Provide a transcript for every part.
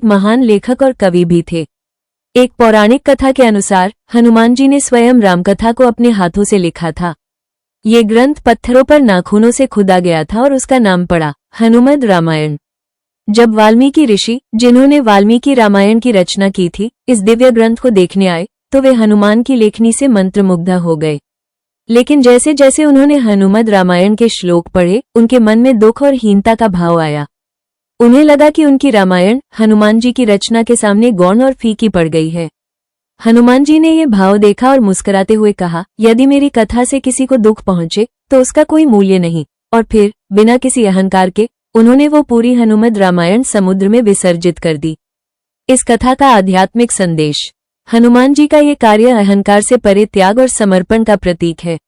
महान लेखक और कवि भी थे। एक पौराणिक कथा के अनुसार हनुमान जी ने स्वयं रामकथा को अपने हाथों से लिखा था। ये ग्रंथ पत्थरों पर नाखूनों से खुदा गया था और उसका नाम पड़ा हनुमद रामायण। जब वाल्मीकि ऋषि, जिन्होंने वाल्मीकि रामायण की रचना की थी, इस दिव्य ग्रंथ को देखने आए तो वे हनुमान की लेखनी से मंत्रमुग्ध हो गए। लेकिन जैसे जैसे उन्होंने हनुमद रामायण के श्लोक पढ़े, उनके मन में दुख और हीनता का भाव आया। उन्हें लगा कि उनकी रामायण हनुमान जी की रचना के सामने गौण और फीकी पड़ गई है। हनुमान जी ने ये भाव देखा और मुस्कुराते हुए कहा, यदि मेरी कथा से किसी को दुख पहुंचे तो उसका कोई मूल्य नहीं। और फिर बिना किसी अहंकार के उन्होंने वो पूरी हनुमद रामायण समुद्र में विसर्जित कर दी। इस कथा का आध्यात्मिक संदेश। हनुमान जी का ये कार्य अहंकार से परे त्याग और समर्पण का प्रतीक है।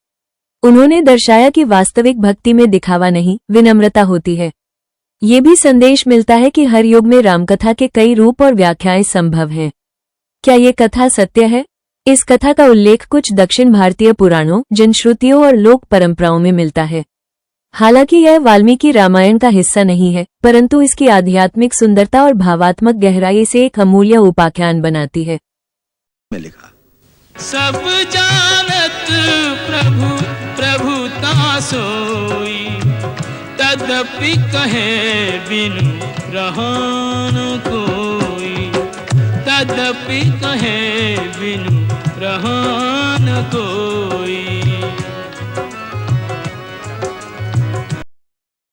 उन्होंने दर्शाया कि वास्तविक भक्ति में दिखावा नहीं, विनम्रता होती है। ये भी संदेश मिलता है कि हर युग में रामकथा के कई रूप और व्याख्याएं संभव हैं। क्या ये कथा सत्य है? इस कथा का उल्लेख कुछ दक्षिण भारतीय पुराणों, जनश्रुतियों और लोक परंपराओं में मिलता है। हालांकि यह वाल्मीकि रामायण का हिस्सा नहीं है, परंतु इसकी आध्यात्मिक सुंदरता और भावात्मक गहराई से एक अमूल्य उपाख्यान बनाती है। में लिखा, सब जानत प्रभु प्रभुता सोई, तदपि कहे बिनु रहन कोई, तदपि कहे बिनु रहन कोई।